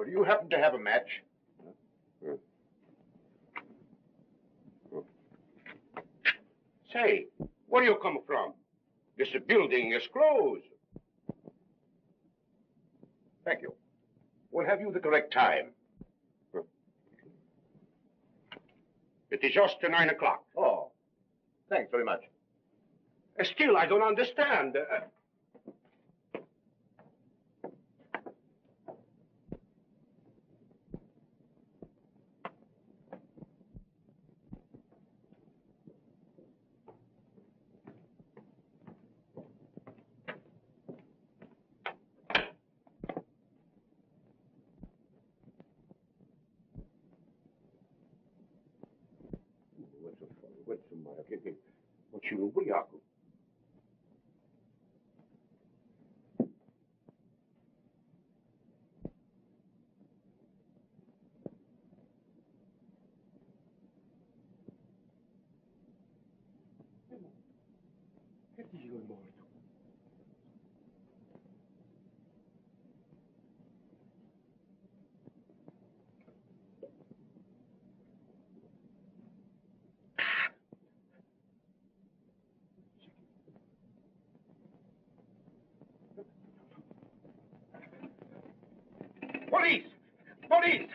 Oh, do you happen to have a match? Say, where do you come from? This building is closed. Thank you. We'll have you the correct time. It is just 9 o'clock. Oh, thanks very much. Still, I don't understand. What's your Yaku? Police! Police!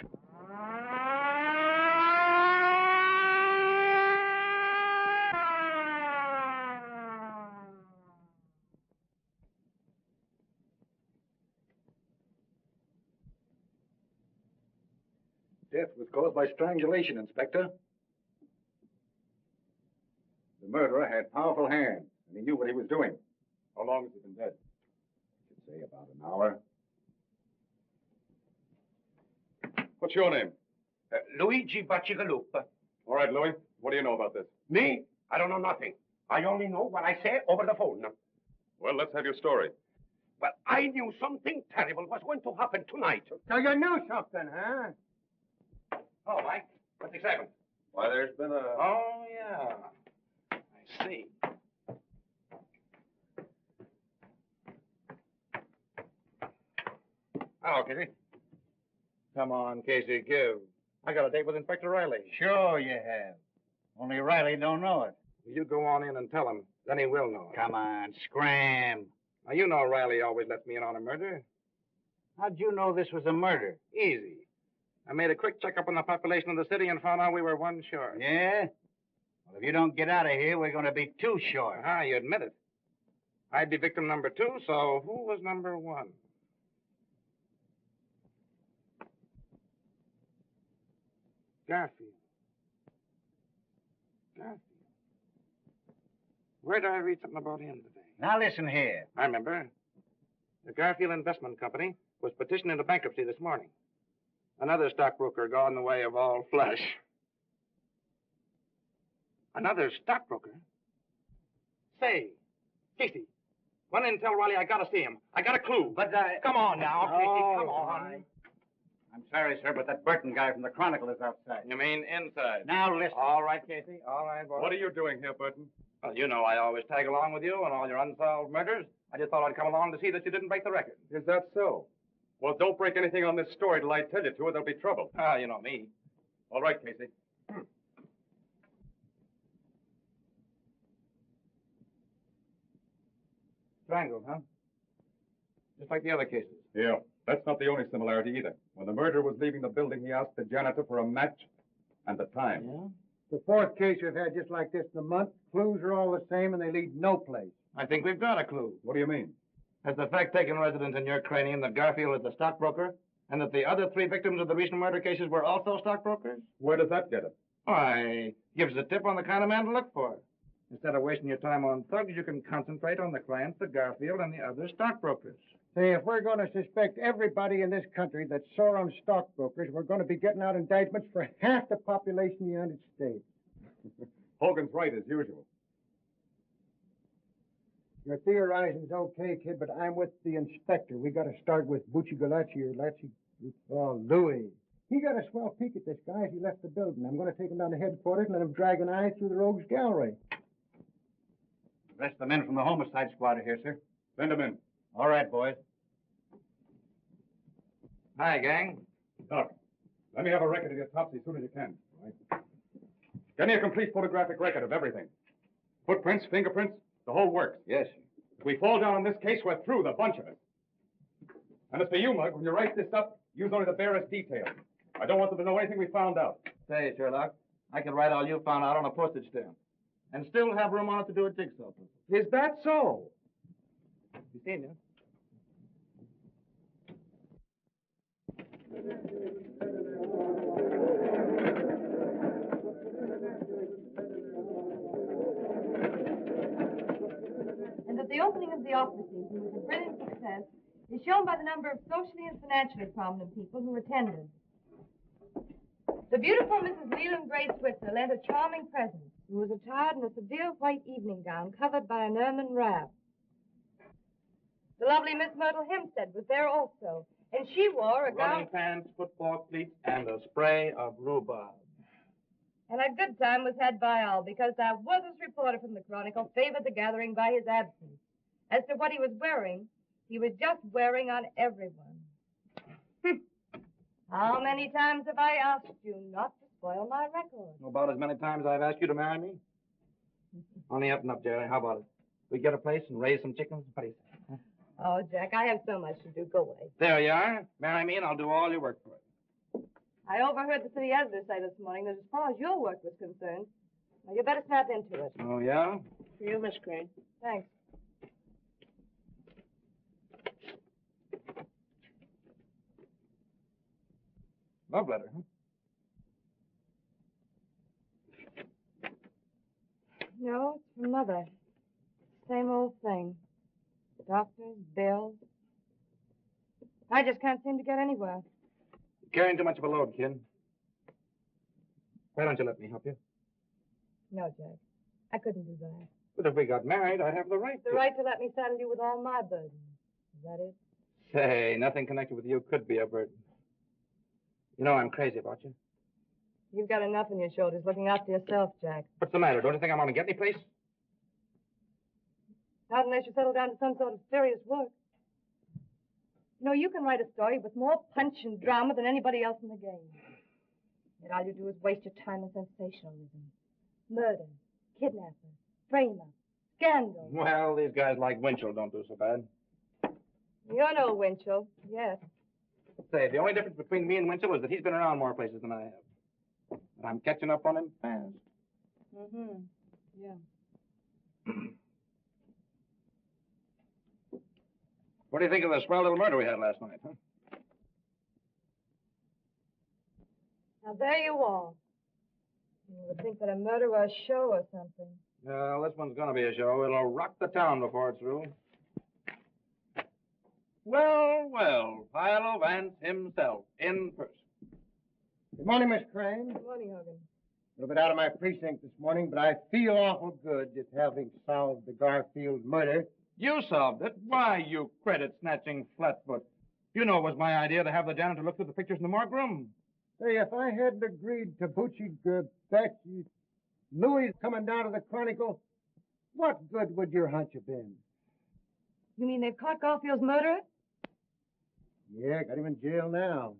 Death was caused by strangulation, Inspector. The murderer had powerful hands, and he knew what he was doing. How long has he been dead? I should say about an hour. What's your name? Luigi Bacigalupa. All right, Louis. What do you know about this? Me? I don't know nothing. I only know what I say over the phone. Well, let's have your story. But I knew something terrible was going to happen tonight. So you knew something, huh? Oh, Mike, what's happened? Why, there's been a... Oh, yeah. I see. Oh, Casey. Come on, Casey, give. I got a date with Inspector Riley. Sure you have. Only Riley don't know it. You go on in and tell him. Then he will know. Come on, scram. Now, you know Riley always lets me in on a murder. How'd you know this was a murder? Easy. I made a quick checkup on the population of the city and found out we were one short. Yeah? Well, if you don't get out of here, we're going to be two short. Ah, you admit it. I'd be victim number 2, so who was number 1? Garfield. Garfield. Where did I read something about him today? Now listen here. I remember. The Garfield Investment Company was petitioned into bankruptcy this morning. Another stockbroker got in the way of all flesh. Another stockbroker? Say, Casey, run in and tell Riley I gotta see him. I got a clue. But Come on now, Casey, come on. Right. I'm sorry, sir, but that Burton guy from the Chronicle is outside. You mean inside? Now listen. All right, Casey. All right, boy. What are you doing here, Burton? Well, you know I always tag along with you on all your unsolved murders. I just thought I'd come along to see that you didn't break the record. Is that so? Well, don't break anything on this story till I tell you to, or there'll be trouble. Ah, you know me. All right, Casey. Strangled, huh? Just like the other cases. Yeah, that's not the only similarity either. When the murderer was leaving the building, he asked the janitor for a match and the time. Yeah? The fourth case we've had just like this in a month. Clues are all the same, and they lead no place. I think we've got a clue. What do you mean? Has the fact taken residence in your cranium that Garfield is the stockbroker, and that the other 3 victims of the recent murder cases were also stockbrokers? Where does that get us? Why, gives a tip on the kind of man to look for. Instead of wasting your time on thugs, you can concentrate on the clients, the Garfield, and the other stockbrokers. Say, if we're going to suspect everybody in this country that's sore on stockbrokers, we're going to be getting out indictments for half the population of the United States. Hogan's right, as usual. Your theorizing's okay, kid, but I'm with the inspector. We got to start with Buccigalacci or Lacci. Oh, Louis. He got a swell peek at this guy as he left the building. I'm going to take him down to headquarters and let him drag an eye through the rogues gallery. The rest of the men from the homicide squad are here, sir. Send them in. All right, boys. Hi, gang. Doc, let me have a record of the autopsy as soon as you can. All right. Get me a complete photographic record of everything. Footprints, fingerprints, the whole works. Yes. If we fall down on this case, we're through, the bunch of us. And as for you, Mug, when you write this up, use only the barest details. I don't want them to know anything we found out. Say, Sherlock, I could write all you found out on a postage stamp. And still have room on it to do a jigsaw puzzle. Is that so? You seen it? And that the opening of the opera season was a brilliant success is shown by the number of socially and financially prominent people who attended. The beautiful Mrs. Leland Grace Switzer lent a charming present and was attired in a severe white evening gown covered by an ermine wrap. The lovely Miss Myrtle Hempstead was there also, and she wore a gown... Running pants, football cleats, and a spray of rhubarb. And a good time was had by all, because that worthless reporter from the Chronicle favored the gathering by his absence. As to what he was wearing, he was just wearing on everyone. How many times have I asked you not to spoil my record? About as many times I've asked you to marry me. Only up and up, Jerry. How about it? We get a place and raise some chickens? What do you say? Huh? Oh, Jack, I have so much to do. Go away. There you are. Marry me and I'll do all your work for it. I overheard the city editor say this morning that as far as your work was concerned, well, you better snap into it. Oh, yeah? For you, Miss Crane. Thanks. Love letter, huh? No, it's from Mother. Same old thing. Doctors, bills. I just can't seem to get anywhere. You're carrying too much of a load, kid. Why don't you let me help you? No, Jack. I couldn't do that. But if we got married, I'd have the right The to. right to let me saddle you with all my burdens. Is that it? Say, nothing connected with you could be a burden. You know I'm crazy about you. You've got enough on your shoulders looking after yourself, Jack. What's the matter? Don't you think I'm going to get any place? Not unless you settle down to some sort of serious work. You know, you can write a story with more punch and drama than anybody else in the game. Yet all you do is waste your time in sensationalism. Murder, kidnapping, frame-up, scandal. Well, these guys like Winchell don't do so bad. You're no Winchell, yes. Say, the only difference between me and Winchell is that he's been around more places than I have. And I'm catching up on him fast. Mm-hmm. Yeah. What do you think of the swell little murder we had last night, huh? Now, there you are. You would think that a murder was a show or something. Well, this one's going to be a show. It'll rock the town before it's through. Well, Philo Vance himself, in person. Good morning, Miss Crane. Good morning, Hogan. A little bit out of my precinct this morning, but I feel awful good just having solved the Garfield murder. You solved it. Why, you credit-snatching flatfoot. You know it was my idea to have the janitor look through the pictures in the morgue room. Hey, if I hadn't agreed to Butchie Betsy Louis coming down to the Chronicle, what good would your hunch have been? You mean they've caught Garfield's murderer? Yeah, got him in jail now.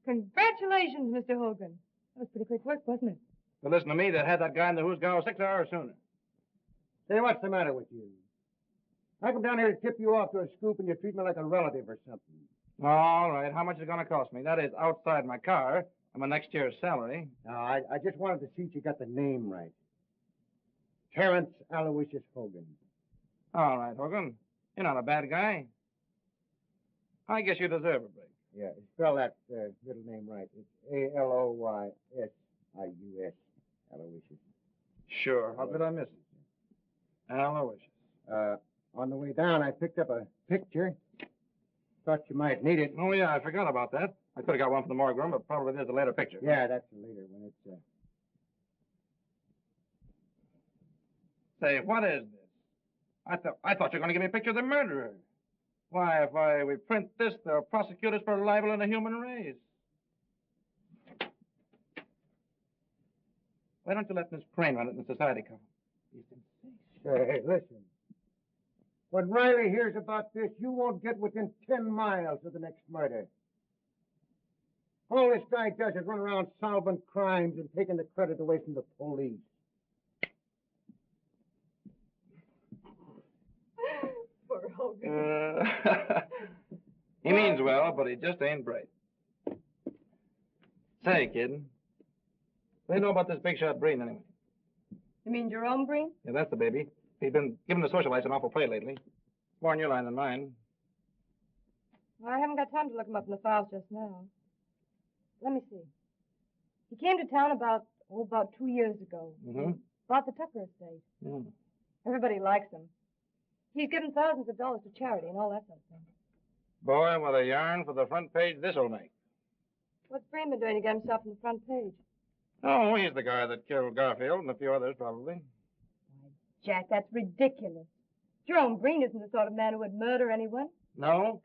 Congratulations, Mr. Hogan. That was pretty quick work, wasn't it? But listen to me, they'd had that guy in the Hoosgow 6 hours sooner. Say, what's the matter with you? I come down here to tip you off to a scoop and you treat me like a relative or something. All right, how much is it going to cost me? That is outside my car and my next year's salary. No, I just wanted to see if you got the name right. Terrence Aloysius Hogan. All right, Hogan. You're not a bad guy. I guess you deserve a break. Yeah, spell that middle name right. It's Aloysius. Aloysius. Sure. How could I miss it? Aloysius. On the way down, I picked up a picture. Thought you might need it. Oh, yeah, I forgot about that. I could have got one from the morgue room, but probably there's a later picture. Yeah, that's a later one. It's Say, what is this? I thought you were going to give me a picture of the murderer. Why, if we print this, they'll prosecute us for libel in the human race. Why don't you let Miss Crane run it in the society column? Hey, listen. When Riley hears about this, you won't get within 10 miles of the next murder. All this guy does is run around solving crimes and taking the credit away from the police. Poor Hogan. He means well, but he just ain't bright. Say, kid, what do you know about this big shot Breen, anyway? You mean Jerome Breen? Yeah, that's the baby. He's been giving the socialites an awful play lately. More in your line than mine. Well, I haven't got time to look him up in the files just now. Let me see. He came to town about 2 years ago. Mm-hmm. Bought the Tucker estate. Mm. Everybody likes him. He's given thousands of dollars to charity and all that sort of thing. Boy, what a yarn for the front page this'll make. What's Breen been doing to get himself on the front page? Oh, he's the guy that killed Garfield and a few others, probably. Jack, that's ridiculous. Jerome Breen isn't the sort of man who would murder anyone. No?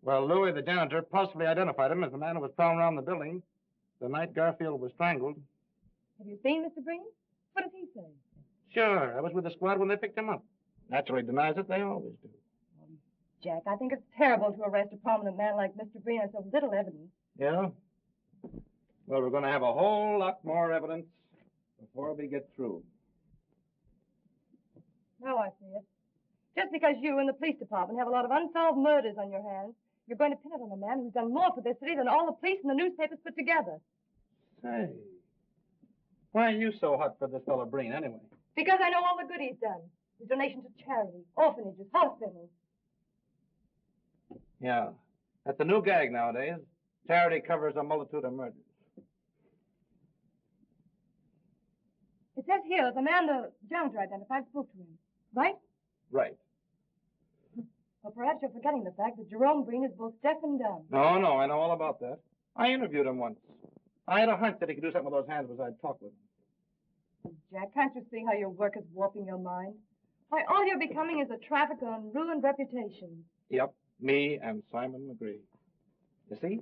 Well, Louis, the janitor, possibly identified him as the man who was prowling around the building the night Garfield was strangled. Have you seen Mr. Breen? What does he say? Sure, I was with the squad when they picked him up. Naturally denies it, they always do. Jack, I think it's terrible to arrest a prominent man like Mr. Breen on so little evidence. Yeah? Well, we're going to have a whole lot more evidence before we get through. Now I see it. Just because you and the police department have a lot of unsolved murders on your hands, you're going to pin it on a man who's done more for this city than all the police and the newspapers put together. Say, why are you so hot for this fellow Breen, anyway? Because I know all the good he's done. His donation to charity, orphanages, hospitals. Yeah, that's the new gag nowadays. Charity covers a multitude of murders. It says here that the man the janitor identified spoke to him, right? Right. Well, perhaps you're forgetting the fact that Jerome Breen is both deaf and dumb. No, I know all about that. I interviewed him once. I had a hunch that he could do something with those hands as I'd talk with him. Jack, can't you see how your work is warping your mind? Why, all you're becoming is a trafficker on ruined reputations. Yep, me and Simon McGree. You see?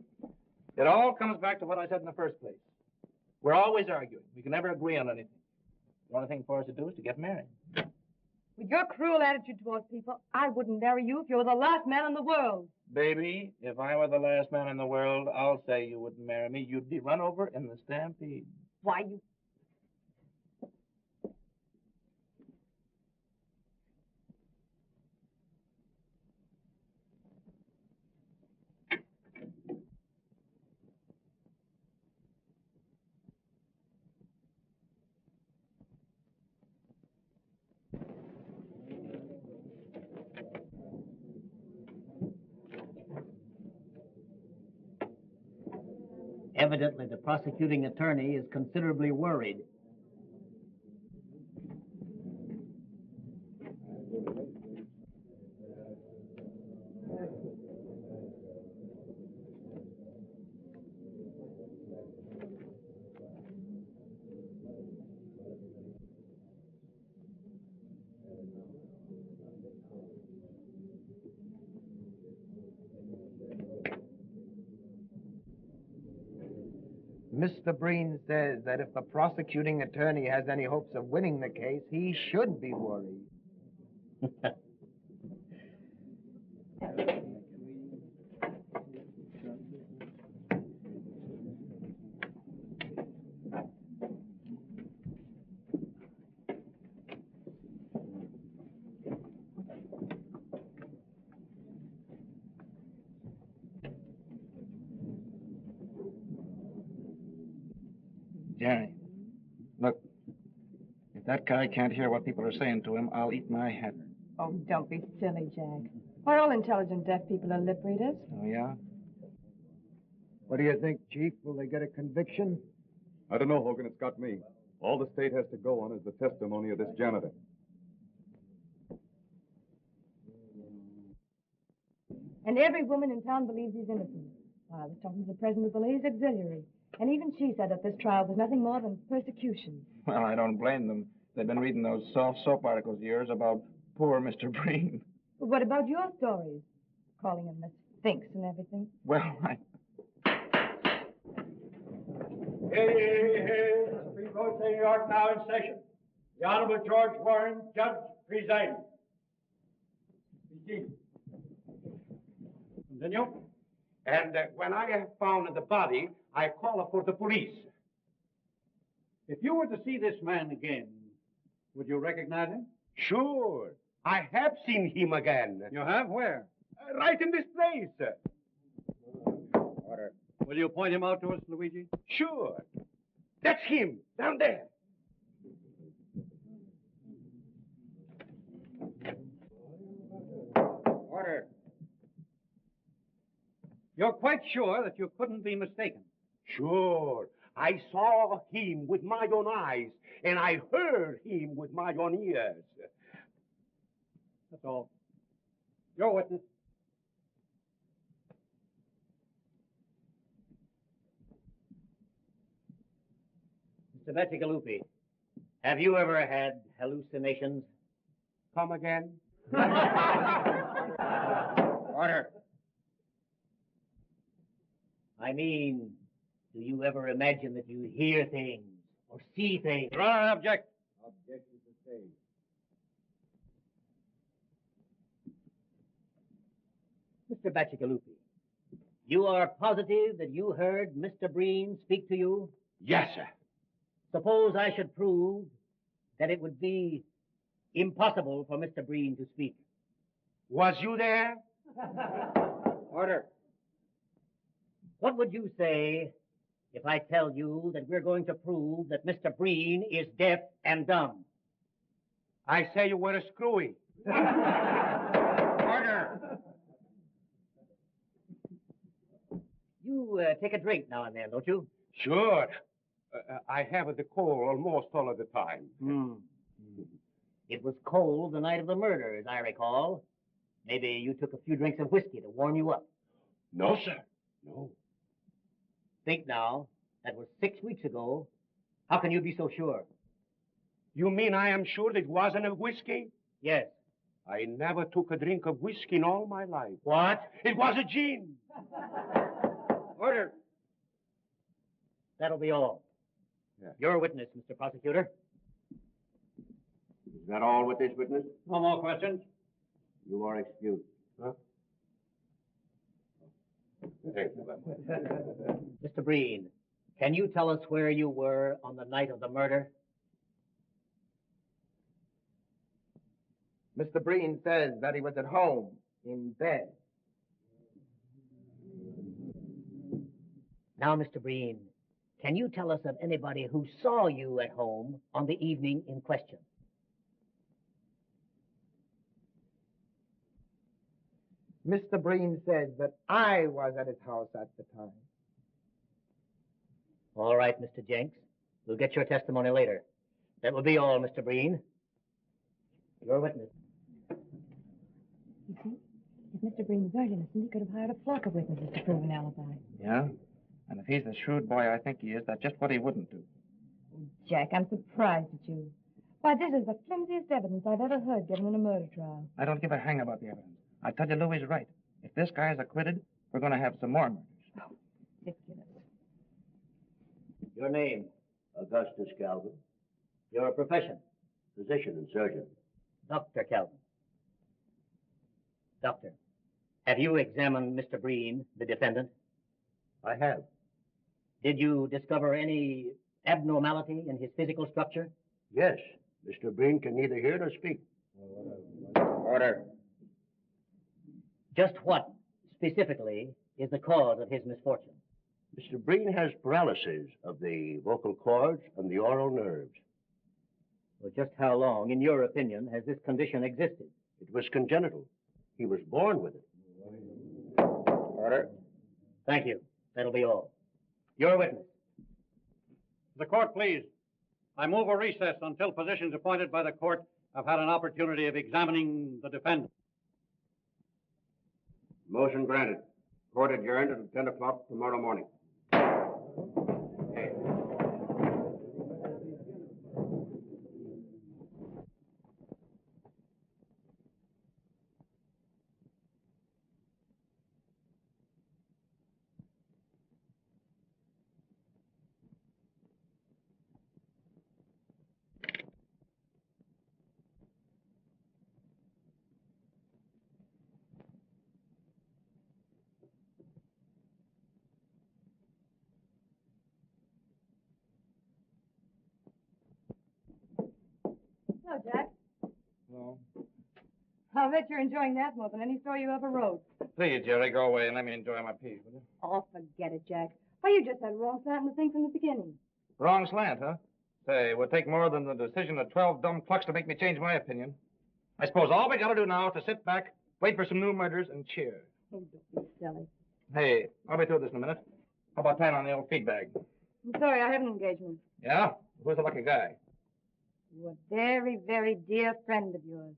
It all comes back to what I said in the first place. We're always arguing. We can never agree on anything. The only thing for us to do is to get married. With your cruel attitude towards people, I wouldn't marry you if you were the last man in the world. Baby, if I were the last man in the world, I'll say you wouldn't marry me. You'd be run over in the stampede. Why, you... Evidently, the prosecuting attorney is considerably worried. Mr. Breen says that if the prosecuting attorney has any hopes of winning the case, he should be worried. Jerry, look, if that guy can't hear what people are saying to him, I'll eat my hat. Oh, don't be silly, Jack. Why, all intelligent deaf people are lip readers. Oh, yeah? What do you think, Chief? Will they get a conviction? I don't know, Hogan. It's got me. All the state has to go on is the testimony of this janitor. And every woman in town believes he's innocent. I was talking to the president of the Ladies' Auxiliary, and even she said that this trial was nothing more than persecution. Well, I don't blame them. They've been reading those soft soap articles of yours about poor Mr. Breen. But what about your stories? Calling him the Sphinx and everything. Well, Here, the Supreme Court of New York now in session. The Honorable George Warren, Judge, presiding. Be seated. Continue. And when I have found the body, I call for the police. If you were to see this man again, would you recognize him? Sure. I have seen him again. You have? Where? Right in this place. Order. Will you point him out to us, Luigi? Sure. That's him, down there. Order. You're quite sure that you couldn't be mistaken? Sure. I saw him with my own eyes, and I heard him with my own ears. That's all. Your witness. Mr. Bacigalupi, have you ever had hallucinations? Come again? Order. I mean, do you ever imagine that you hear things or see things? Your Honor, I object. Objection sustained. Mr. Bacigalupi, you are positive that you heard Mr. Breen speak to you? Yes, sir. Suppose I should prove that it would be impossible for Mr. Breen to speak. Was you there? Order. What would you say if I tell you that we're going to prove that Mr. Breen is deaf and dumb? I say you were a screwy. Order. You take a drink now and then, don't you? Sure. I have the cold almost all of the time. It was cold the night of the murder, as I recall. Maybe you took a few drinks of whiskey to warm you up. No, sir. No. Think now. That was 6 weeks ago. How can you be so sure? You mean I am sure that it wasn't a whiskey? Yes. I never took a drink of whiskey in all my life. What? It was a gin. Order. That'll be all. Yeah. Your witness, Mr. Prosecutor. Is that all with this witness? No more questions. You are excused. Huh? Thank you. Mr. Breen, can you tell us where you were on the night of the murder? Mr. Breen says that he was at home, in bed. Now, Mr. Breen, can you tell us of anybody who saw you at home on the evening in question? Mr. Breen says that I was at his house at the time. All right, Mr. Jenks. We'll get your testimony later. That will be all, Mr. Breen. Your witness. You see, if Mr. Breen weren't innocent, he could have hired a flock of witnesses to prove an alibi. Yeah? And if he's the shrewd boy I think he is, that's just what he wouldn't do. Jack, I'm surprised at you. Why, this is the flimsiest evidence I've ever heard given in a murder trial. I don't give a hang about the evidence. I tell you, Louis is right. If this guy is acquitted, we're going to have some more murders. Ridiculous. Your name, Augustus Calvin, your profession, physician and surgeon. Dr. Calvin. Doctor, have you examined Mr. Breen, the defendant? I have. Did you discover any abnormality in his physical structure? Yes, Mr. Breen can neither hear nor speak. Order. Just what, specifically, is the cause of his misfortune? Mr. Breen has paralysis of the vocal cords and the oral nerves. Well, just how long, in your opinion, has this condition existed? It was congenital. He was born with it. Order. Thank you. That'll be all. Your witness. The court, please. I move a recess until physicians appointed by the court have had an opportunity of examining the defendant. Motion granted. Court adjourned until 10 o'clock tomorrow morning. I'll bet you're enjoying that more than any story you ever wrote. Please, Jerry, go away and let me enjoy my piece, will you? Oh, forget it, Jack. Why, you just had a wrong slant in the thing from the beginning. Wrong slant, huh? Say, it would take more than the decision of 12 dumb clucks to make me change my opinion. I suppose all we gotta do now is to sit back, wait for some new murders, and cheer. Oh, don't be silly. Hey, I'll be through this in a minute. How about tying on the old feed bag? I'm sorry, I have an engagement. Yeah? Who's the lucky guy? You're a very, very dear friend of yours.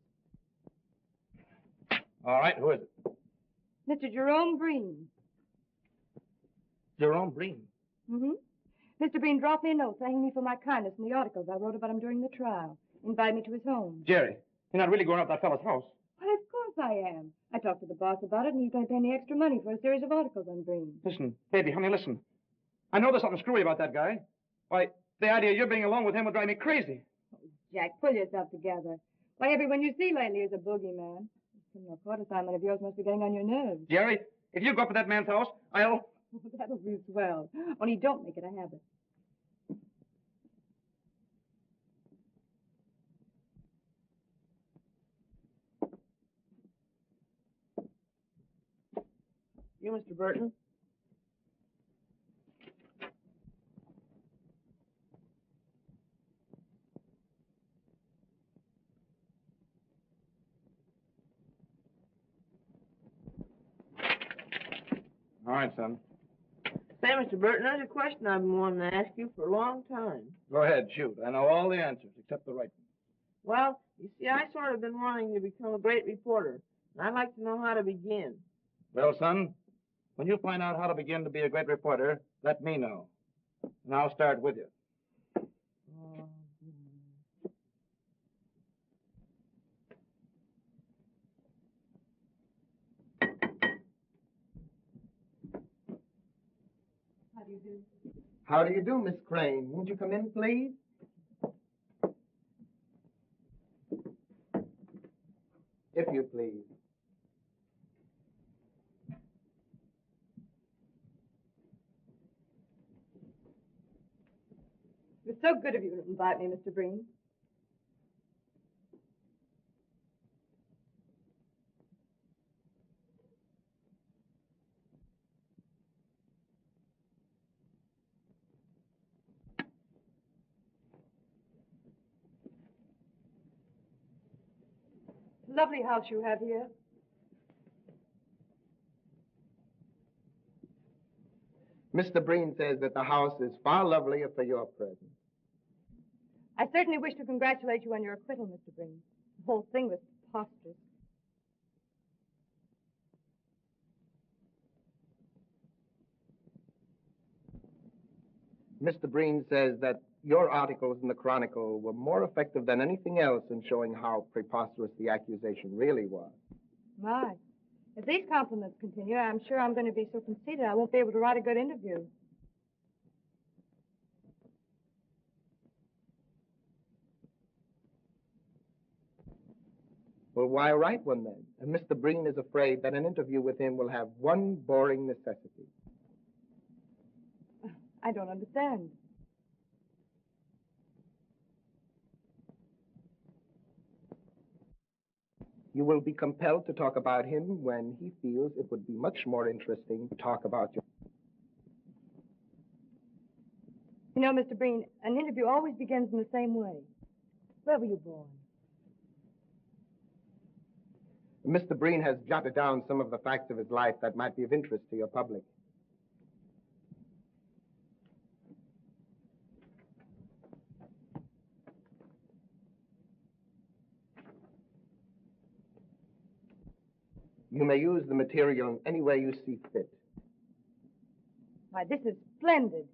All right, who is it? Mr. Jerome Breen. Jerome Breen. Mm-hmm. Mr. Breen dropped me a note thanking me for my kindness in the articles I wrote about him during the trial. Invited me to his home. Jerry, you're not really going up that fellow's house. Why, of course I am. I talked to the boss about it, and he's going to pay me extra money for a series of articles on Breen. Listen, baby, honey, listen. I know there's something screwy about that guy. Why, the idea of you being alone with him would drive me crazy. Jack, pull yourself together. Why, everyone you see lately is a boogeyman. This criminal court assignment of yours must be getting on your nerves. Jerry, if you go up to that man's house, I'll... That'll be swell. Only don't make it a habit. You, Mr. Burton? All right, son. Say, Mr. Burton, there's a question I've been wanting to ask you for a long time. Go ahead, shoot. I know all the answers except the right one. Well, you see, I sort of been wanting to become a great reporter, and I'd like to know how to begin. Well, son, when you find out how to begin to be a great reporter, let me know. And I'll start with you. How do you do? How do you do, Miss Crane? Won't you come in, please? If you please. It was so good of you to invite me, Mr. Breen. Lovely house you have here. Mr. Breen says that the house is far lovelier for your presence. I certainly wish to congratulate you on your acquittal, Mr. Breen. The whole thing was preposterous. Mr. Breen says that your articles in the Chronicle were more effective than anything else in showing how preposterous the accusation really was. My. If these compliments continue, I'm sure I'm going to be so conceited I won't be able to write a good interview. Well, why write one then? And Mr. Breen is afraid that an interview with him will have one boring necessity. I don't understand. You will be compelled to talk about him when he feels it would be much more interesting to talk about you. You know, Mr. Breen, an interview always begins in the same way. Where were you born? Mr. Breen has jotted down some of the facts of his life that might be of interest to your public. You may use the material in any way you see fit. Why, this is splendid.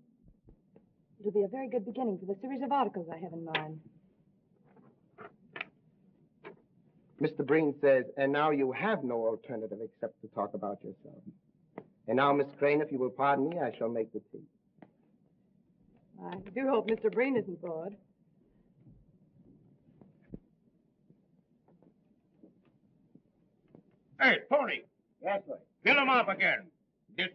It'll be a very good beginning for the series of articles I have in mind. Mr. Breen says, and now you have no alternative except to talk about yourself. And now, Miss Crane, if you will pardon me, I shall make the tea. I do hope Mr. Breen isn't bored. Hey, Tony, Yes, sir. fill him up again. This,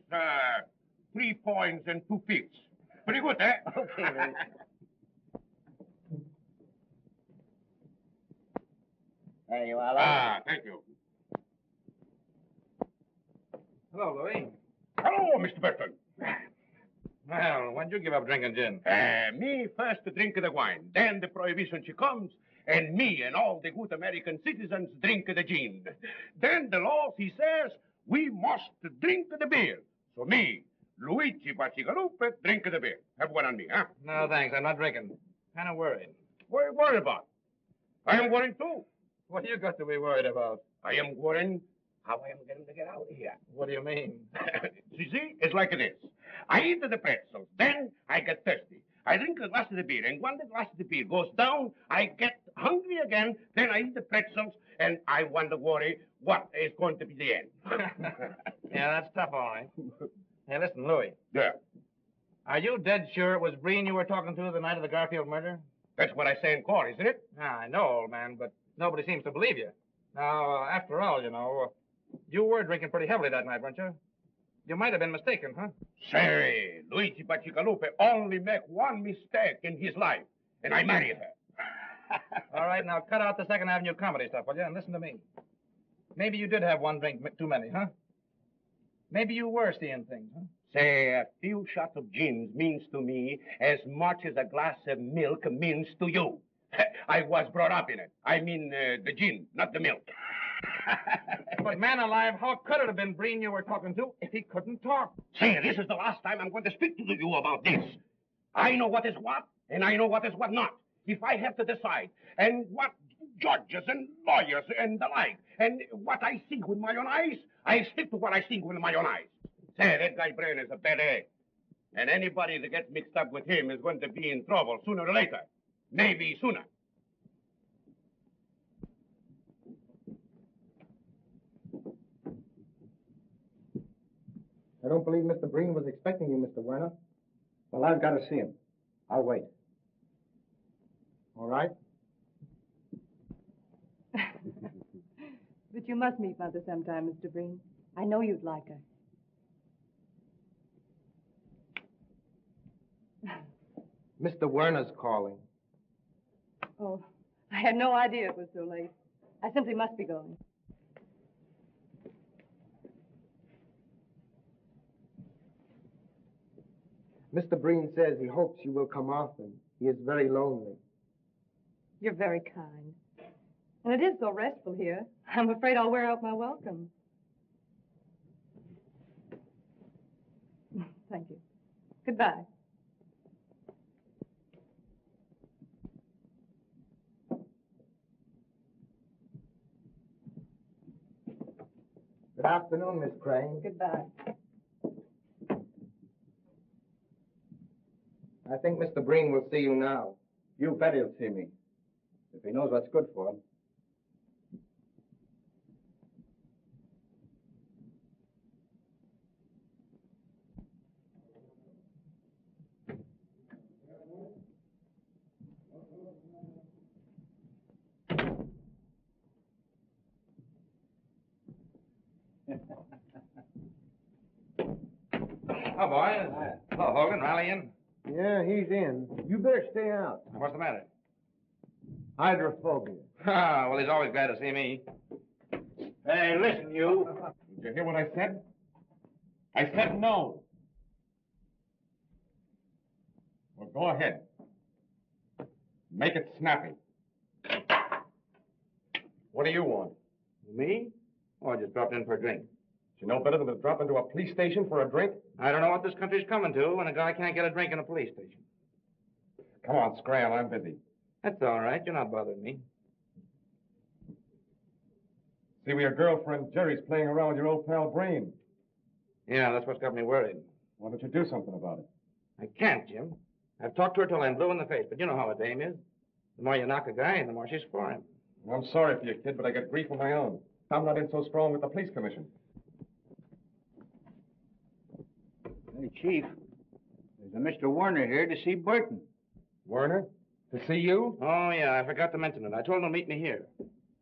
3 points and 2 fifths. Pretty good, eh? Okay, then. There you are. Ah, thank you. Hello, Louis. Hello, Mr. Burton. Well, when'd you give up drinking gin? Me first drink the wine, then the prohibition she comes, and me and all the good American citizens drink the gin. Then the law, he says, we must drink the beer. So me, Luigi Bacigalupe, drink the beer. Have one on me, huh? No, thanks. I'm not drinking. Kind of worried. What are you worried about? I am worried too. What you got to be worried about? I am worried how I am going to get out of here. What do you mean? See, it's like this. I eat the pretzels, then I get thirsty. I drink a glass of the beer, and when the glass of the beer goes down, I get hungry again, then I eat the pretzels, and I wonder, worry, what is going to be the end. Yeah, that's tough, all right. Hey, listen, Louis. Yeah, Are you dead sure it was Breen you were talking to the night of the Garfield murder? that's what I say in court, isn't it? Yeah, I know, old man, but nobody seems to believe you. Now, after all, you were drinking pretty heavily that night, weren't you? You might have been mistaken, huh? Say, Luigi Bacigalupe only make one mistake in his life, and I married her. All right, now cut out the Second Avenue comedy stuff, will you? And listen to me. Maybe you did have one drink too many, huh? Maybe you were seeing things, huh? Say, a few shots of gin means to me as much as a glass of milk means to you. I was brought up in it. I mean, the gin, not the milk. But man alive, how could it have been Breen you were talking to if he couldn't talk? Say, this is the last time I'm going to speak to you about this. I know what is what, and I know what is what not. If I have to decide, and what judges and lawyers and the like, and what I see with my own eyes, I stick to what I see with my own eyes. Say, that guy Brain is a bad egg. And anybody that gets mixed up with him is going to be in trouble sooner or later. Maybe sooner. I don't believe Mr. Breen was expecting you, Mr. Werner. Well, I've got to see him. I'll wait. All right? But you must meet Mother sometime, Mr. Breen. I know you'd like her. Mr. Werner's calling. Oh, I had no idea it was so late. I simply must be going. Mr. Breen says he hopes you will come often. He is very lonely. You're very kind. And it is so restful here. I'm afraid I'll wear out my welcome. Thank you. Goodbye. Good afternoon, Miss Crane. Goodbye. I think Mr. Breen will see you now. You bet he'll see me. If he knows what's good for him. Oh, boys. Hello, Hogan. Rally in. Yeah, he's in. You better stay out. What's the matter? Hydrophobia. Ah, well, he's always glad to see me. Hey, listen, you. Did you hear what I said? I said no. Well, go ahead. Make it snappy. What do you want? Me? Oh, I just dropped in for a drink. You know better than to drop into a police station for a drink? I don't know what this country's coming to when a guy can't get a drink in a police station. Come on, Scram, I'm busy. That's all right. You're not bothering me. See where your girlfriend Jerry's playing around with your old pal Breen. Yeah, that's what's got me worried. Why don't you do something about it? I can't, Jim. I've talked to her till I'm blue in the face, but you know how a dame is. The more you knock a guy, the more she's for him. I'm sorry for you, kid, but I get grief of my own. I'm not in so strong with the police commission. Hey, Chief. There's a Mr. Werner here to see Burton. Werner? To see you? Oh, yeah, I forgot to mention it. I told him to meet me here.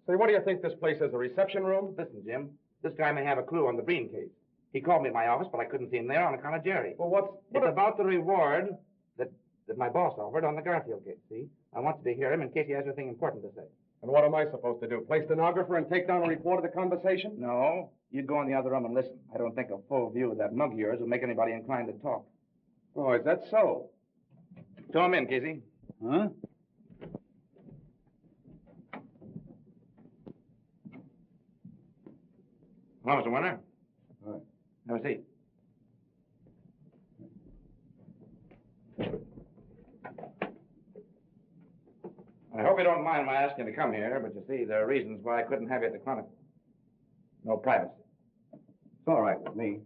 Say, what do you think this place is, a reception room? Listen, Jim, this guy may have a clue on the Breen case. He called me at my office, but I couldn't see him there on account of Jerry. Well, It's about the reward that my boss offered on the Garfield case, see? I wanted to hear him in case he has anything important to say. And what am I supposed to do? Play stenographer and take down a report of the conversation? No. You'd go in the other room and listen. I don't think a full view of that mug of yours will make anybody inclined to talk. Oh, is that so? Show him in, Casey. Huh? Hello, Mr. Warner. All right. Have a seat. I hope you don't mind my asking you to come here, but you see, there are reasons why I couldn't have you at the Chronicle. No privacy. It's all right with me.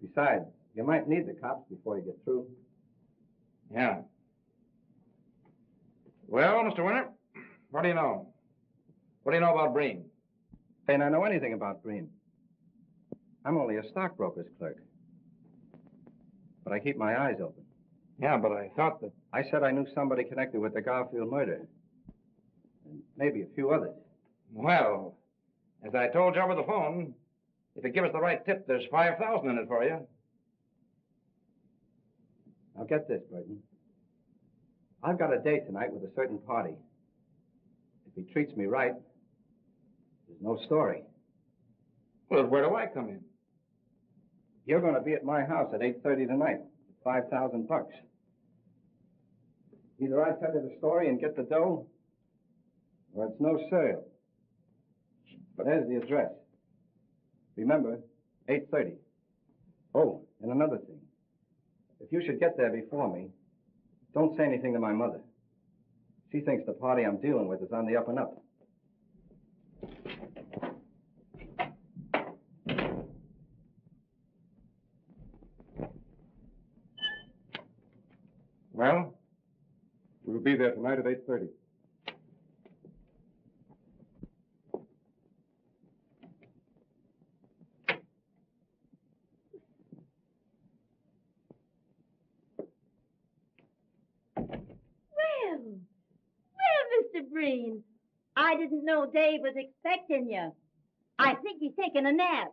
Besides, you might need the cops before you get through. Yeah. Well, Mr. Winter, what do you know? What do you know about Breen? Ain't I know anything about Breen. I'm only a stockbroker's clerk. But I keep my eyes open. Yeah, but I thought that... I said I knew somebody connected with the Garfield murder. And maybe a few others. Well, as I told you over the phone, if you give us the right tip, there's $5,000 in it for you. Now get this, Burton. I've got a date tonight with a certain party. If he treats me right, there's no story. Well, where do I come in? You're going to be at my house at 8:30 tonight. $5,000. Either I tell you the story and get the dough, or it's no sale. But there's the address. Remember, 8:30. Oh, and another thing. If you should get there before me, don't say anything to my mother. She thinks the party I'm dealing with is on the up and up. Well? We'll be there tonight at 8:30. Well, Mr. Breen, I didn't know Dave was expecting you. I think he's taking a nap.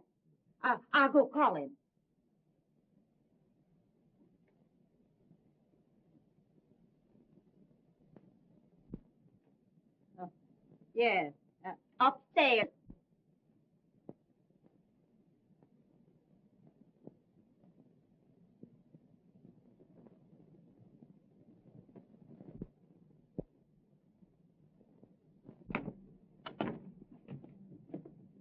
I'll go call him. Yes, upstairs.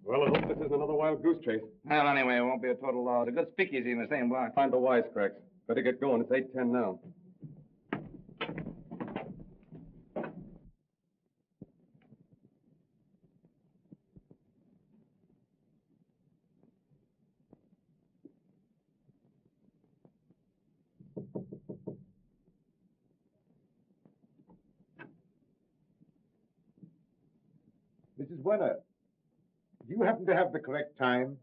Well, I hope this isn't another wild goose chase. Well, anyway, it won't be a total loss. A good speakeasy in the same block. Find the wisecracks. Better get going. It's 8:10 now. Mrs. Werner, do you happen to have the correct time?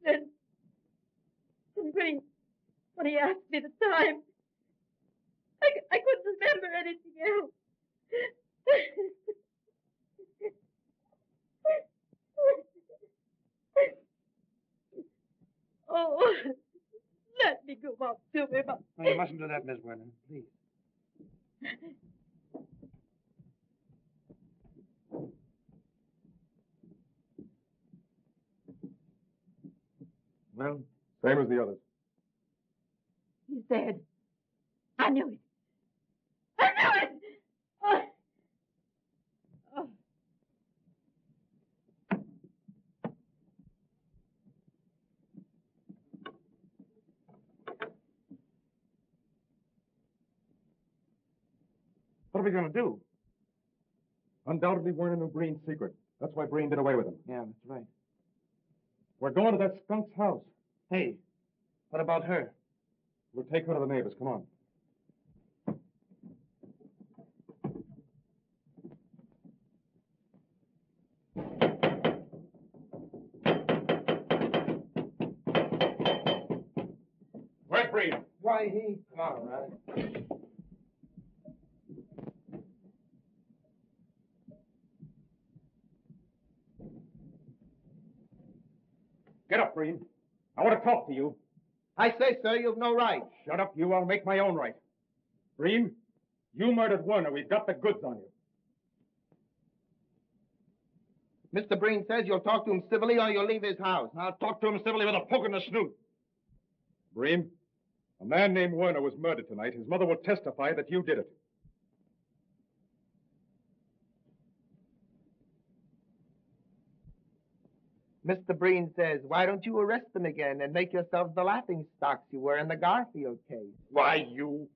Then Breen, when he asked me the time, I couldn't remember anything else. Oh, let me go up to him. No, you mustn't do that, Miss Werner. Please. Well? Same as the others. He's dead. I knew it. I knew it! Oh. Oh. What are we going to do? Undoubtedly, Werner knew Breen's secret. That's why Breen did away with him. Yeah, that's right. We're going to that skunk's house. Hey, what about her? We'll take her to the neighbors. Come on. Breen. Why, he... All right. Get up, Breen. I want to talk to you. I say, sir, you've no right. Shut up, you. I'll make my own right. Breen, you murdered Werner. We've got the goods on you. Mr. Breen says you'll talk to him civilly or you'll leave his house. I'll talk to him civilly with a poke in the snoot. Breen, a man named Werner was murdered tonight. His mother will testify that you did it. Mr. Breen says, why don't you arrest them again and make yourselves the laughing stocks you were in the Garfield case? Why, you...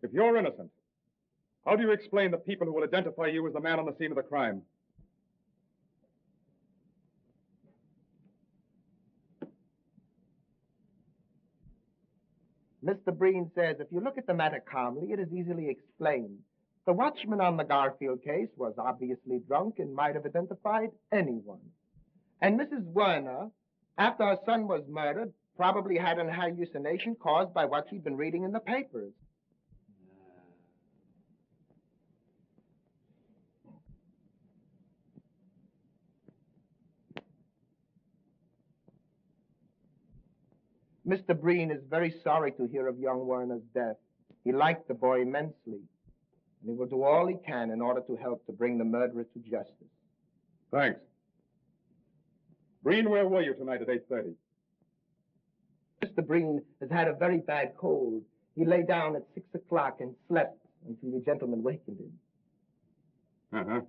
If you're innocent, how do you explain the people who will identify you as the man on the scene of the crime? Mr. Breen says, if you look at the matter calmly, it is easily explained. The watchman on the Garfield case was obviously drunk and might have identified anyone. And Mrs. Werner, after her son was murdered, probably had an hallucination caused by what she'd been reading in the papers. Mr. Breen is very sorry to hear of young Werner's death. He liked the boy immensely, and he will do all he can in order to help to bring the murderer to justice. Thanks. Breen, where were you tonight at 8:30? Mr. Breen has had a very bad cold. He lay down at 6 o'clock and slept until the gentleman wakened him. Uh-huh.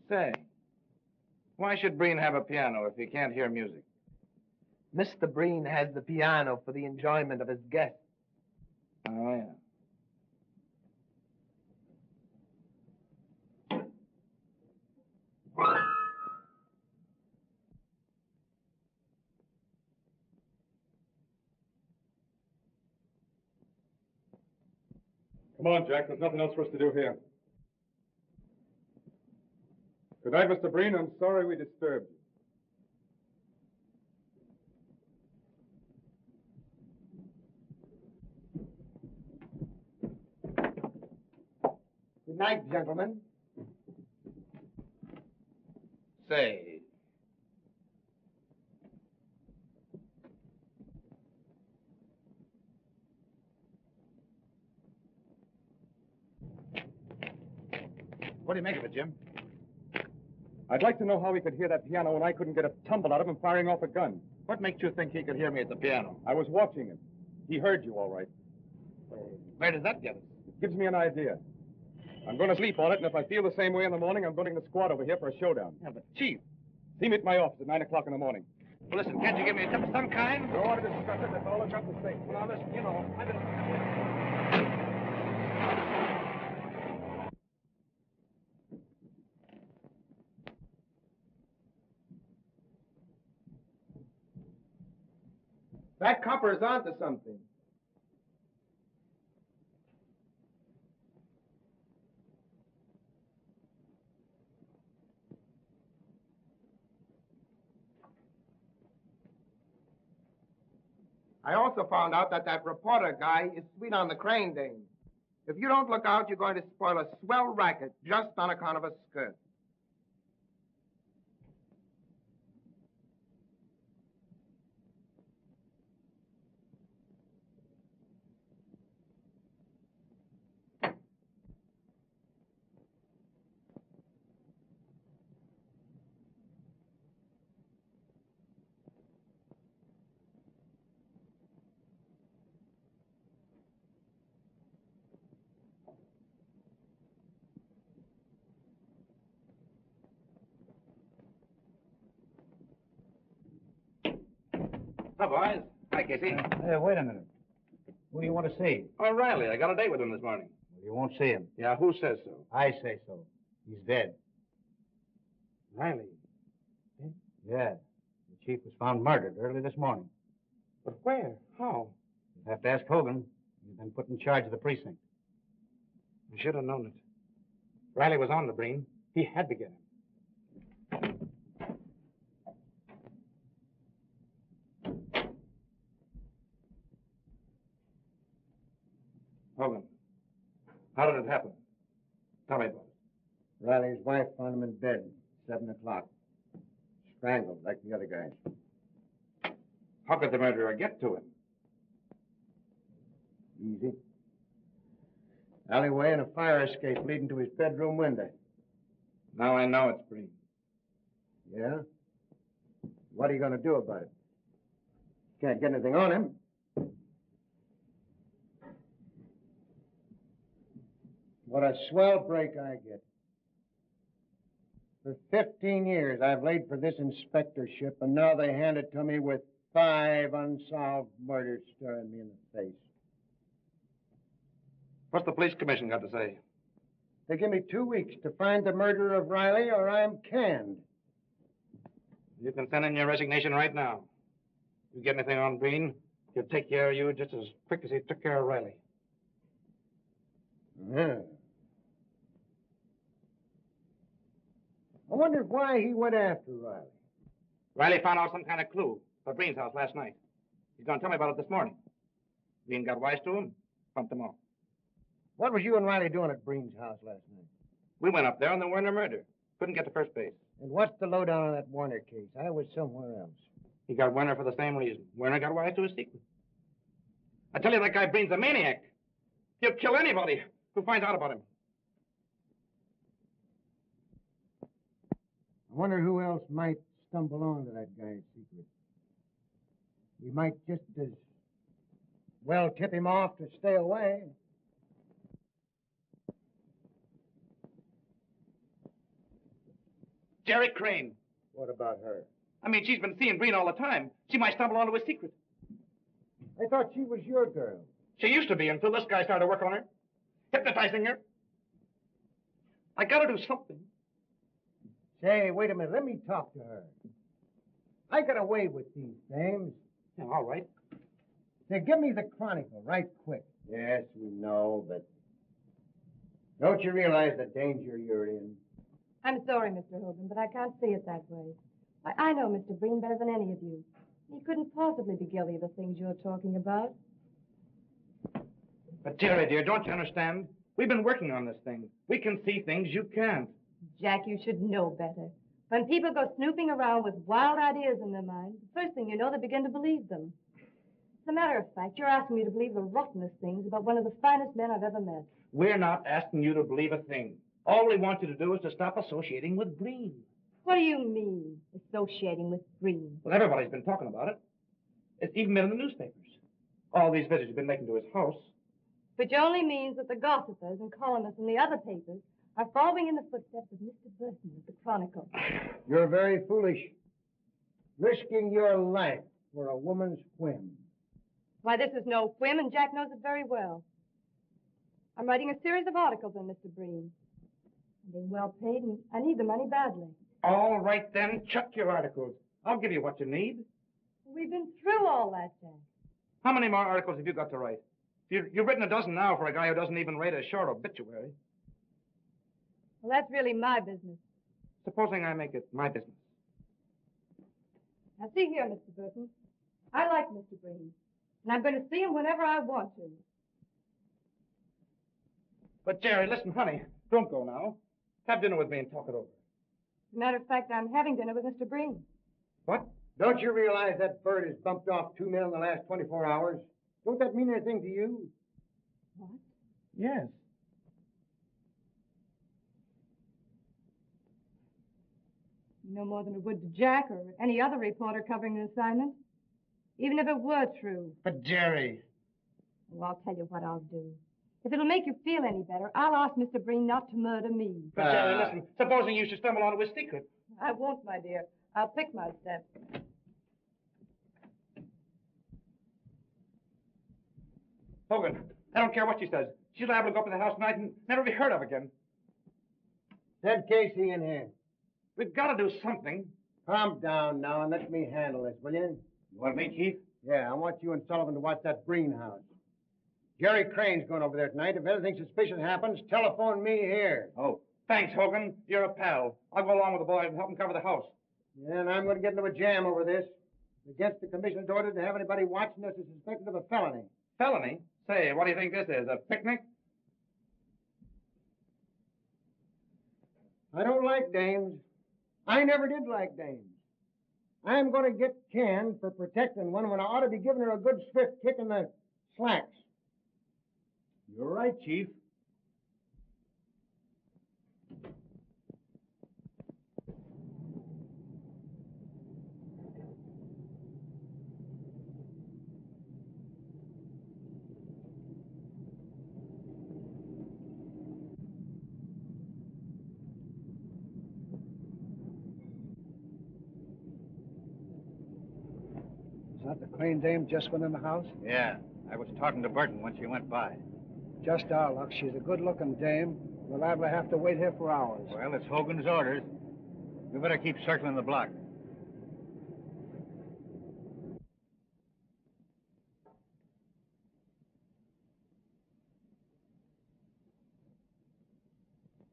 Say, why should Breen have a piano if he can't hear music? Mr. Breen has the piano for the enjoyment of his guests. Oh, yeah. Come on, Jack. There's nothing else for us to do here. Good night, Mr. Breen. I'm sorry we disturbed you. Good night, gentlemen. Say, what do you make of it, Jim? I'd like to know how he could hear that piano when I couldn't get a tumble out of him firing off a gun. What makes you think he could hear me at the piano? I was watching him. He heard you all right. Where does that get us? It gives me an idea. I'm going to sleep on it, and if I feel the same way in the morning, I'm going to the squad over here for a showdown. Yeah, but Chief. See me at my office at 9 o'clock in the morning. Well, listen, can't you give me a tip of some kind? Don't want to discuss it. That's all I've got to say. Well, now, listen, you know, I've been... That copper is onto something. I also found out that reporter guy is sweet on the crane dame. If you don't look out, you're going to spoil a swell racket just on account of a skirt. Hi, boys. Hi, Casey. Hey, wait a minute. Who do you want to see? Oh, Riley. I got a date with him this morning. Well, you won't see him. Yeah, who says so? I say so. He's dead. Riley. Yeah. The chief was found murdered early this morning. But where? How? You'll have to ask Hogan. He's been put in charge of the precinct. I should have known it. Riley was on the Breen. He had to get him. Hogan, how did it happen? Tell me about it. Riley's wife found him in bed, 7 o'clock. Strangled like the other guys. How could the murderer get to him? Easy. Alleyway and a fire escape leading to his bedroom window. Now I know it's Breen. Yeah? What are you going to do about it? Can't get anything on him. What a swell break I get. For 15 years, I've laid for this inspectorship, and now they hand it to me with 5 unsolved murders staring me in the face. What's the police commission got to say? They give me 2 weeks to find the murderer of Riley, or I'm canned. You can send in your resignation right now. You get anything on Breen, he'll take care of you just as quick as he took care of Riley. Yeah. I wonder why he went after Riley. Riley found out some kind of clue at Breen's house last night. He's going to tell me about it this morning. Breen got wise to him, pumped him off. What was you and Riley doing at Breen's house last night? We went up there on the Werner murder. Couldn't get to first base. And what's the lowdown on that Warner case? I was somewhere else. He got Werner for the same reason. Werner got wise to his secret. I tell you, that guy Breen's a maniac. He'll kill anybody who finds out about him. I wonder who else might stumble onto that guy's secret. We might just as well tip him off to stay away. Jerry Crane. What about her? I mean, she's been seeing Breen all the time. She might stumble onto his secret. I thought she was your girl. She used to be until this guy started working on her, hypnotizing her. I gotta do something. Say, wait a minute. Let me talk to her. I got away with these things. Yeah, all right. Say, give me the Chronicle right quick. Yes, we know, but don't you realize the danger you're in? I'm sorry, Mr. Hogan, but I can't see it that way. I know Mr. Breen better than any of you. He couldn't possibly be guilty of the things you're talking about. But, Jerry, dear, don't you understand? We've been working on this thing. We can see things you can't. Jack, you should know better. When people go snooping around with wild ideas in their mind, the first thing you know, they begin to believe them. As a matter of fact, you're asking me to believe the rottenest things about one of the finest men I've ever met. We're not asking you to believe a thing. All we want you to do is to stop associating with Breen. What do you mean, associating with Breen? Well, everybody's been talking about it. It's even been in the newspapers. All these visits you've been making to his house. Which only means that the gossipers and columnists in the other papers are following in the footsteps of Mr. Burton of the Chronicle. You're very foolish. Risking your life for a woman's whim. Why, this is no whim, and Jack knows it very well. I'm writing a series of articles on Mr. Breen. I'm being well paid, and I need the money badly. All right, then. Chuck your articles. I'll give you what you need. We've been through all that, Jack. How many more articles have you got to write? You've written a dozen now for a guy who doesn't even write a short obituary. Well, that's really my business. Supposing I make it my business. Now, see here, Mr. Burton. I like Mr. Breen, and I'm going to see him whenever I want to. But, Jerry, listen, honey. Don't go now. Have dinner with me and talk it over. As a matter of fact, I'm having dinner with Mr. Breen. What? Don't you realize that bird has bumped off 2 men in the last 24 hours? Don't that mean anything to you? What? Yes. No more than it would to Jack or any other reporter covering the assignment. Even if it were true. But, Jerry. Well, I'll tell you what I'll do. If it'll make you feel any better, I'll ask Mr. Breen not to murder me. But, Jerry, listen. Supposing you should stumble onto his secret. I won't, my dear. I'll pick my steps. Hogan, I don't care what she says. She's liable to go up to the house tonight and never be heard of again. Send Casey in here. We've got to do something. Calm down now and let me handle this, will you? You want me, Chief? Yeah, I want you and Sullivan to watch that Breen house. Jerry Crane's going over there tonight. If anything suspicious happens, telephone me here. Oh, thanks, Hogan. You're a pal. I'll go along with the boys and help them cover the house. Yeah, and I'm going to get into a jam over this. Against the commissioner's order to have anybody watching us is suspected of a felony. Felony? Say, what do you think this is, a picnic? I don't like dames. I never did like dames. I'm going to get canned for protecting one when I ought to be giving her a good swift kick in the slacks. You're right, Chief. Is that the Crane dame just went in the house? Yeah, I was talking to Burton when she went by. Just our luck. She's a good-looking dame. We'll liable to have to wait here for hours. Well, it's Hogan's orders. We better keep circling the block.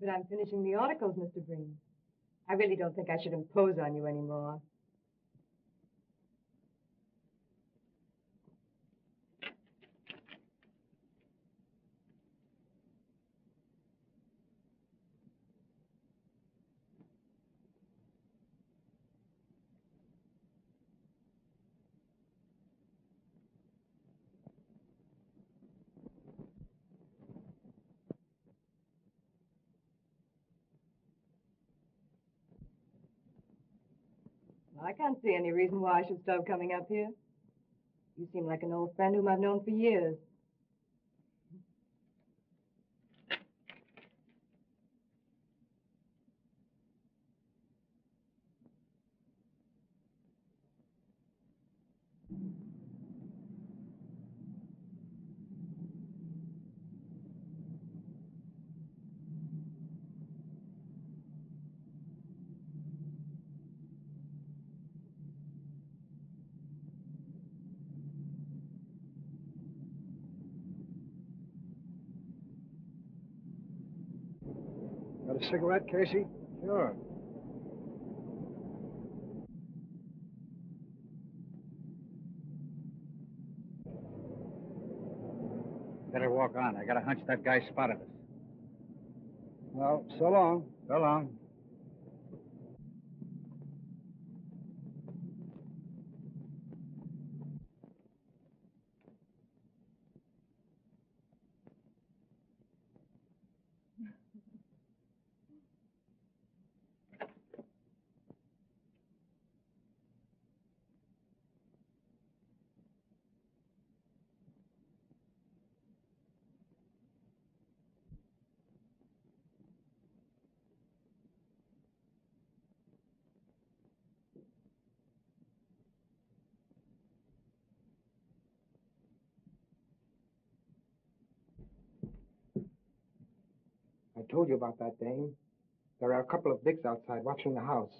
But I'm finishing the articles, Mr. Breen. I really don't think I should impose on you anymore. I can't see any reason why I should stop coming up here. You seem like an old friend whom I've known for years. Got a cigarette, Casey? Sure. Better walk on. I got a hunch that guy spotted us. Well, so long. So long. I told you about that dame. There are a couple of dicks outside watching the house.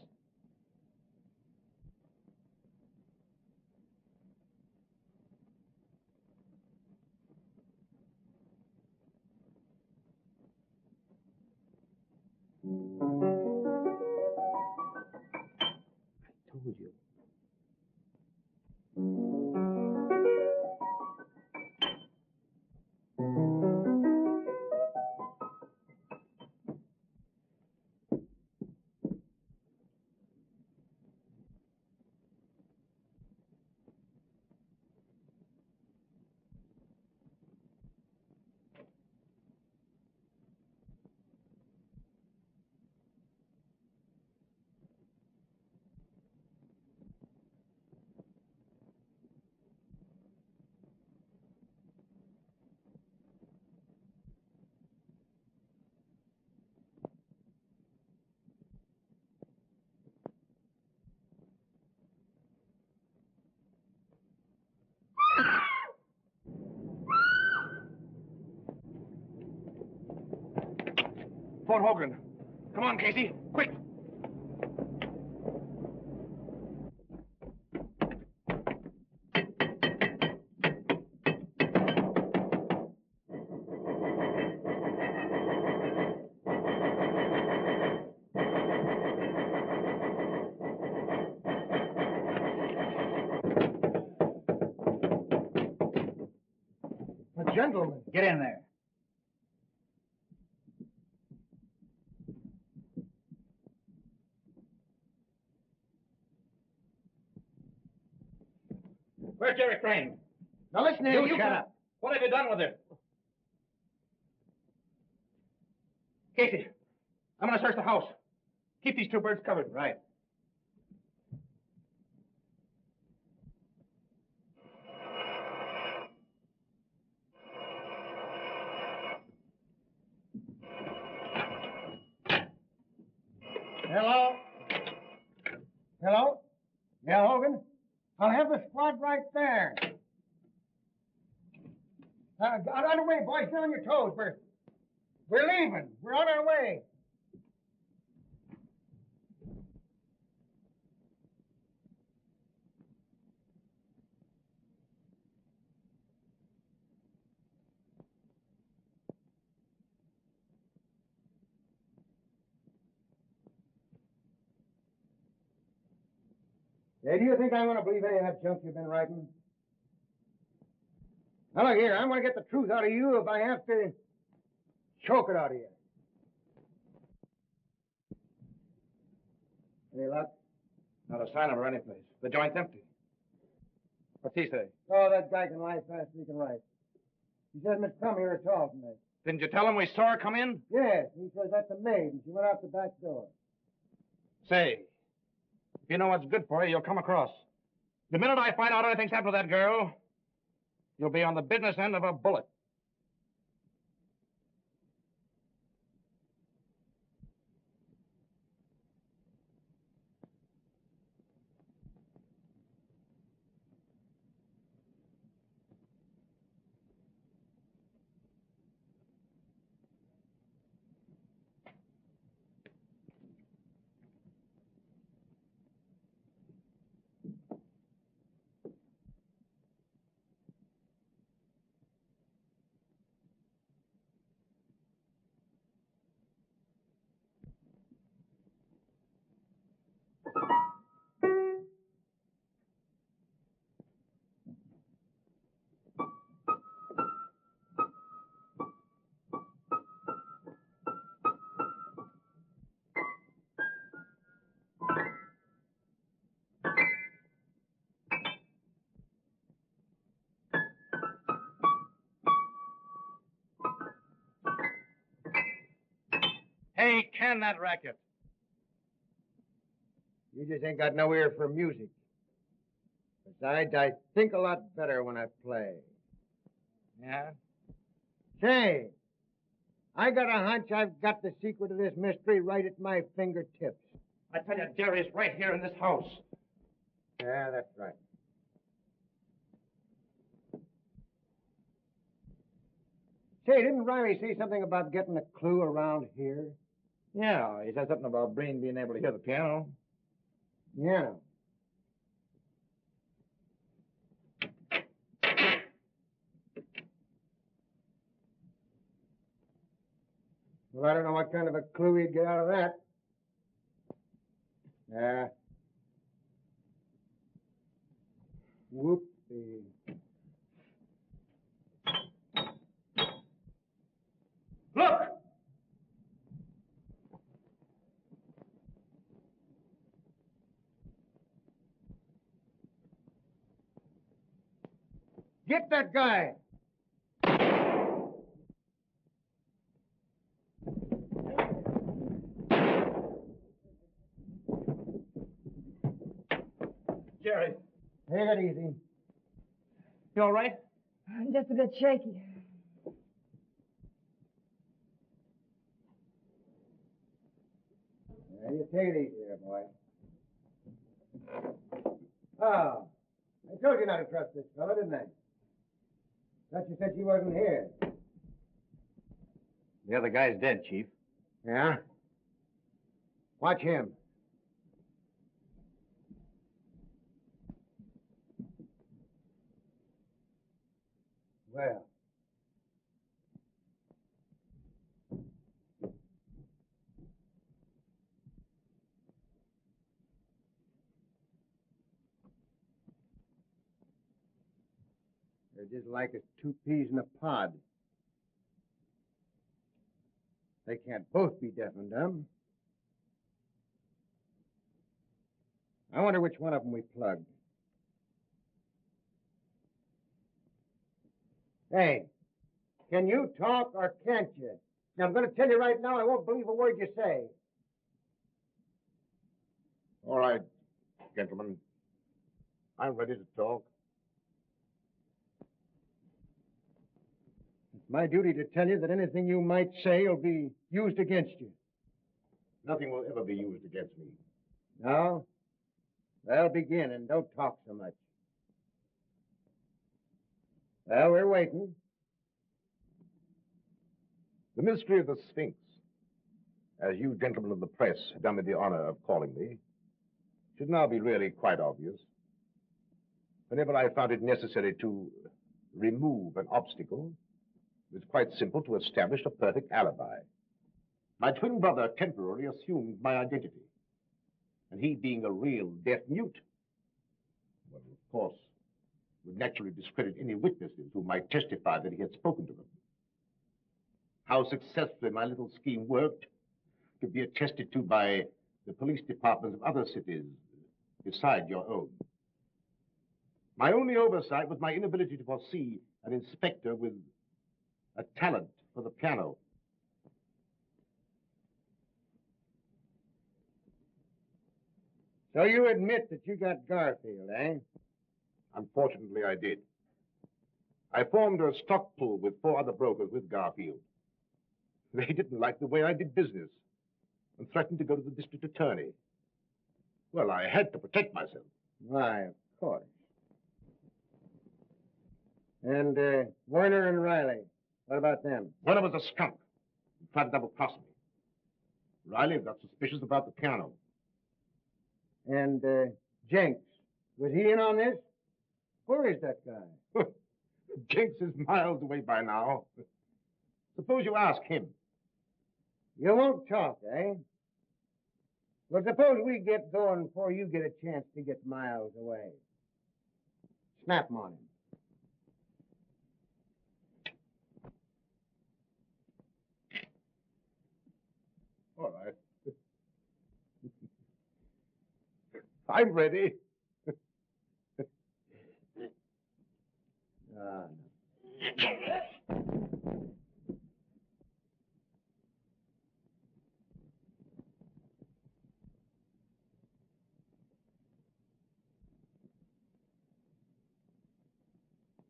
I told you. telephone Hogan. Come on, Casey, quick. A gentleman. Get in there. Where's Jerry Crane? Now listen here, You shut up. What have you done with it? Casey, I'm going to search the house. Keep these two birds covered. Right. Hello? Hello? Yeah, Hogan? I'll have the squad right there. Get on your way, boys. Get on your toes. We're leaving. We're on our way. Hey, do you think I'm going to believe any of that junk you've been writing? Now, look here, I'm going to get the truth out of you if I have to choke it out of you. Any luck? Not a sign of her anyplace. The joint's empty. What's he say? Oh, that guy can lie fast as he can write. He says Miss come here at all tonight. Didn't you tell him we saw her come in? Yes, he says that's a maid, and she went out the back door. Say, if you know what's good for you, you'll come across. The minute I find out anything's happened to that girl, you'll be on the business end of a bullet. Hey, can that racket. You just ain't got no ear for music. Besides, I think a lot better when I play. Yeah? Say, I got a hunch I've got the secret of this mystery right at my fingertips. I tell you, Jerry's right here in this house. Yeah, that's right. Say, didn't Riley say something about getting a clue around here? Yeah, he said something about Breen being able to hear the piano. Yeah. Well, I don't know what kind of a clue he'd get out of that. Yeah. Whoopsie. Look! Get that guy! Jerry, Take it easy. you all right? I'm just a bit shaky. Yeah, you take it easy there, boy. Oh, I told you not to trust this fellow, didn't I? Thought you said she wasn't here. The other guy's dead, Chief. Yeah? Watch him. Well. They're just like as two peas in a pod. They can't both be deaf and dumb. I wonder which one of them we plugged. Hey, can you talk or can't you? Now, I'm going to tell you right now, I won't believe a word you say. All right, gentlemen. I'm ready to talk. It's my duty to tell you that anything you might say will be used against you. Nothing will ever be used against me. No? Well, begin and don't talk so much. Well, we're waiting. The mystery of the Sphinx, as you gentlemen of the press have done me the honor of calling me, should now be really quite obvious. Whenever I found it necessary to remove an obstacle, it was quite simple to establish a perfect alibi. My twin brother temporarily assumed my identity, and he being a real deaf mute, well, of course, would naturally discredit any witnesses who might testify that he had spoken to them. How successfully my little scheme worked could be attested to by the police departments of other cities beside your own. My only oversight was my inability to foresee an inspector with a talent for the piano. So you admit that you got Garfield, eh? Unfortunately, I did. I formed a stock pool with 4 other brokers with Garfield. They didn't like the way I did business and threatened to go to the district attorney. Well, I had to protect myself. Why, of course. And Werner and Riley, what about them? One was a skunk who tried to double-cross me. Riley got suspicious about the piano. And Jenks, was he in on this? Where is that guy? Jenks is miles away by now. Suppose you ask him. You won't talk, eh? Well, suppose we get going before you get a chance to get miles away. Snap 'em on him. All right. I'm ready. No.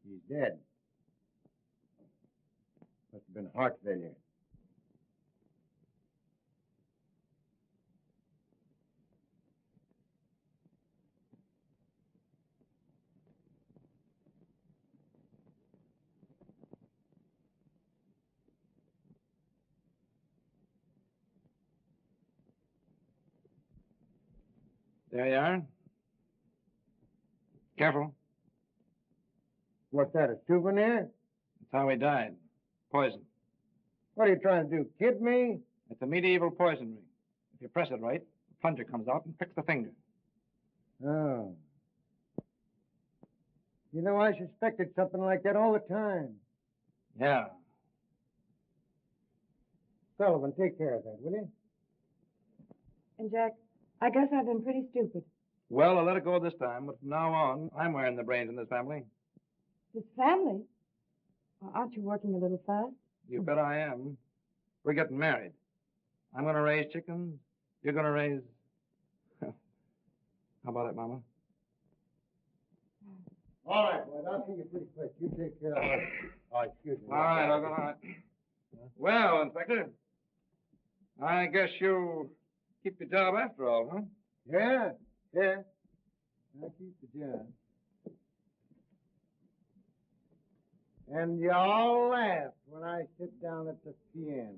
He's dead. Must have been heart failure. There you are. Careful. What's that, a souvenir? That's how he died. Poison. What are you trying to do, kid me? It's a medieval poison ring. If you press it right, the plunger comes out and pricks the finger. Oh. You know, I suspected something like that all the time. Yeah. Sullivan, take care of that, will you? And, Jack, I guess I've been pretty stupid. Well, I'll let it go this time, but from now on, I'm wearing the brains in this family. This family? Well, aren't you working a little fast? You bet I am. We're getting married. I'm going to raise chickens. You're going to raise... How about it, Mama? All right, boys, I'll see you pretty quick. You take care of it. Oh, excuse me. All right, all right. Well, Inspector, I guess you keep your job after all, huh? Yeah. I'll keep the job. And you all laugh when I sit down at the piano.